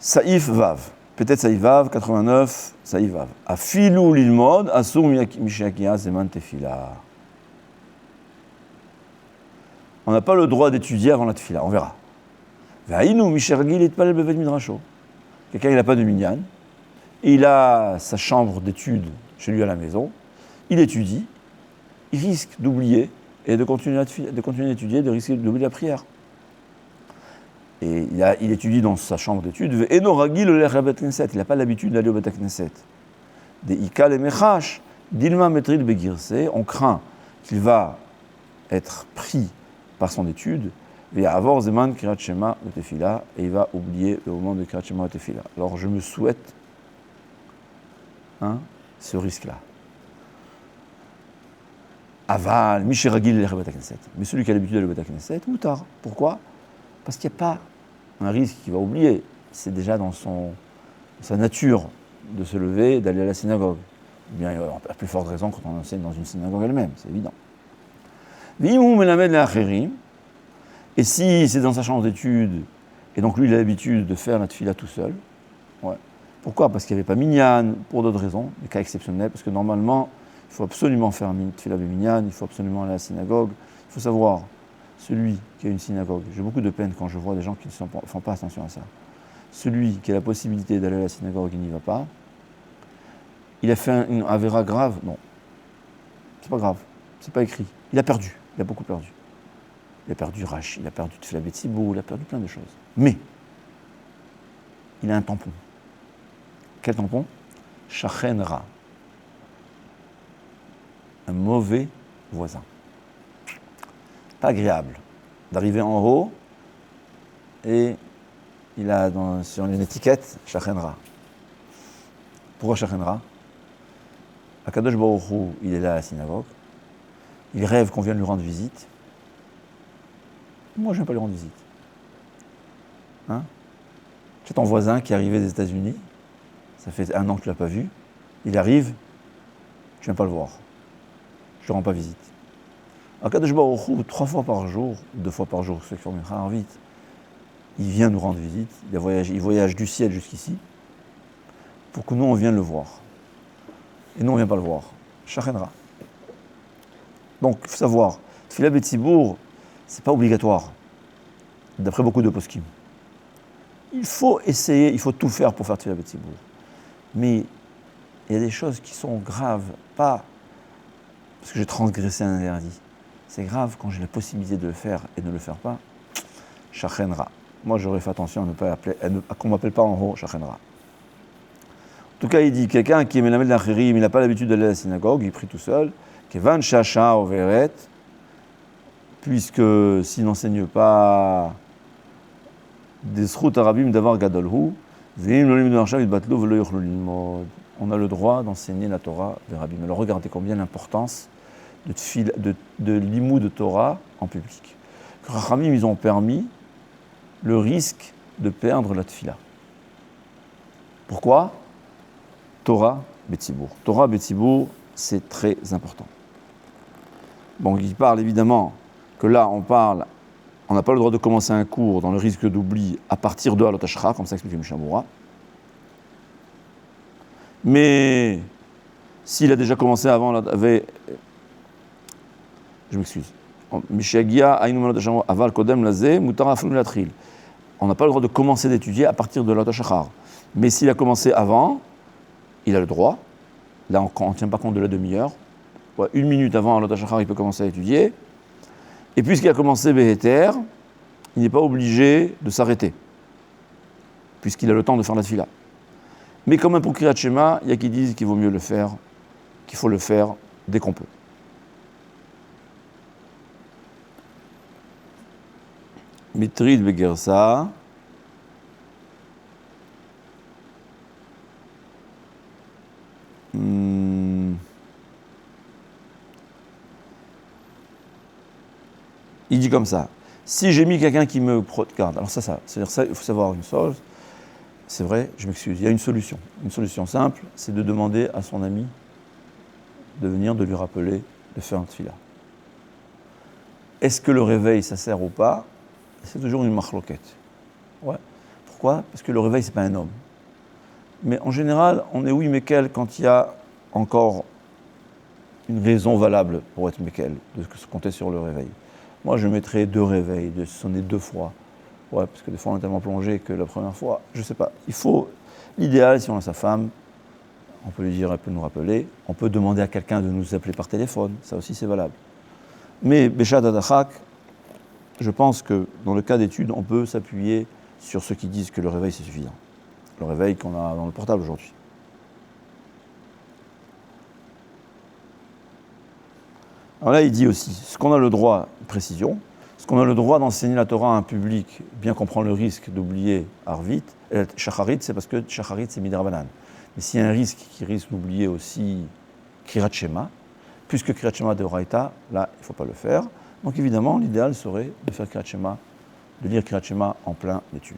Saïf Vav. Peut-être Saïf Vav, 89, Saïf Vav. Afilou l'ilmod, asur mishakia zeman tefila. On n'a pas le droit d'étudier avant la tefila, on verra. Vaïnou mishergil itpalel bevet midrasho. Quelqu'un, il n'a pas de minyan, et il a sa chambre d'études chez lui à la maison, il étudie, il risque d'oublier et de continuer d'étudier, de risquer d'oublier la prière. Et il étudie dans sa chambre d'études, il n'a pas l'habitude d'aller au Bet Knesset. Des Ikal et Mechash, Dilma Metril Begirse, on craint qu'il va être pris par son étude, et avoir Zeman Kirat Shema ou Tefila, et il va oublier le moment de Kirat Shema ou Tefila. Alors je me souhaite ce risque-là. Aval, Mishiragil et Bet Knesset. Mais celui qui a l'habitude d'aller au Bet Knesset, Moutar. Pourquoi ? Parce qu'il n'y a pas un risque qu'il va oublier. C'est déjà dans sa nature de se lever et d'aller à la synagogue. Eh bien, à plus forte raison quand on enseigne dans une synagogue elle-même, c'est évident. Et si c'est dans sa chambre d'études, et donc lui il a l'habitude de faire la tefila tout seul, ouais. Pourquoi ? Parce qu'il n'y avait pas minyan, pour d'autres raisons, des cas exceptionnels, parce que normalement, il faut absolument faire tefila de minyan, il faut absolument aller à la synagogue. Il faut savoir, celui qui a une synagogue, j'ai beaucoup de peine quand je vois des gens qui ne font pas attention à ça. Celui qui a la possibilité d'aller à la synagogue, il n'y va pas. Il a fait une avéra grave ? Non. C'est pas grave, c'est pas écrit. Il a perdu, il a beaucoup perdu. Il a perdu Rashi, il a perdu Tefila Betzibur, il a perdu plein de choses. Mais, il a un tampon. Quel tampon ? Shachen Ra. Un mauvais voisin. Pas agréable d'arriver en haut et il a sur une étiquette Shachen Ra. Pourquoi Shachen Ra ? Akadosh Baruch Hu, il est là à la synagogue. Il rêve qu'on vienne lui rendre visite. Moi, je ne viens pas lui rendre visite. C'est ton voisin qui est arrivé des États-Unis. Ça fait 1 an que tu ne l'as pas vu. Il arrive, tu ne viens pas le voir. Je ne te rends pas visite. Akadosh Baruch Hu, 3 fois par jour, 2 fois par jour, ceux qui font Mincha vite, il vient nous rendre visite. Il voyage du ciel jusqu'ici pour que nous, on vienne le voir. Et nous, on ne vient pas le voir. Shachen Ra. Donc, il faut savoir, Tefila Betzibur, ce n'est pas obligatoire, d'après beaucoup de poskim. Il faut essayer, il faut tout faire pour faire Tefila Betzibur. Mais il y a des choses qui sont graves, pas parce que j'ai transgressé un interdit. C'est grave quand j'ai la possibilité de le faire et de ne le faire pas. Shachen Ra. Moi, j'aurais fait attention à ne pas appeler, qu'on ne m'appelle pas en haut Shachen Ra. En tout cas, il dit, quelqu'un qui est Melamed l'Achirim, il n'a pas l'habitude d'aller à la synagogue, il prie tout seul, Kevan Shasha Overet, puisque s'il n'enseigne pas des Srout Arabim d'avoir Gadolhu, on a le droit d'enseigner la Torah des Rabbim. Alors regardez combien l'importance de l'imou de Torah en public. Les Rabbim, ils ont permis le risque de perdre la tefila. Pourquoi ? Torah Betzibur. Torah Betzibur, c'est très important. Bon, il parle évidemment que là, on n'a pas le droit de commencer un cours dans le risque d'oubli à partir de Alot Hashra, comme ça explique le Mishamura. Mais s'il a déjà commencé avant, je m'excuse. Aval Kodem Lazé, Mutara Aflou Latril. On n'a pas le droit de commencer d'étudier à partir de Alot Hashra. Mais s'il a commencé avant, il a le droit. Là, on ne tient pas compte de la demi-heure. 1 minute avant Alot Hashra, il peut commencer à étudier. Et puisqu'il a commencé Beheter, il n'est pas obligé de s'arrêter, puisqu'il a le temps de faire la tefila. Mais comme pour Kriyat Shema, il y a qui disent qu'il vaut mieux le faire, qu'il faut le faire dès qu'on peut. Mitrid Begersa. Il dit comme ça, si j'ai mis quelqu'un qui me regarde, alors c'est-à-dire ça, il faut savoir une chose, c'est vrai, je m'excuse, il y a une solution simple, c'est de demander à son ami de venir, de lui rappeler de faire un tefila. Est-ce que le réveil, ça sert ou pas ? C'est toujours une marloquette. Ouais. Pourquoi? Parce que le réveil, ce n'est pas un homme. Mais en général, on est oui Mekel quand il y a encore une raison valable pour être Mekel, de se compter sur le réveil. Moi, je mettrais 2 réveils, de sonner 2 fois. Ouais, parce que des fois, on est tellement plongé que la première fois, je ne sais pas. Il faut, l'idéal, si on a sa femme, on peut lui dire, elle peut nous rappeler. On peut demander à quelqu'un de nous appeler par téléphone. Ça aussi, c'est valable. Mais Béchad Adachak, je pense que dans le cas d'études, on peut s'appuyer sur ceux qui disent que le réveil, c'est suffisant. Le réveil qu'on a dans le portable aujourd'hui. Alors là, il dit aussi, ce qu'on a le droit, précision, ce qu'on a le droit d'enseigner la Torah à un public, bien qu'on prend le risque d'oublier Arvit, Shacharit, c'est parce que Shacharit, c'est Midrabanan. Mais s'il y a un risque qui risque d'oublier aussi Krirat Shema, puisque Krirat Shema de Horaïta, là, il ne faut pas le faire. Donc évidemment, l'idéal serait de faire Krirat Shema, de lire Krirat Shema en plein d'études.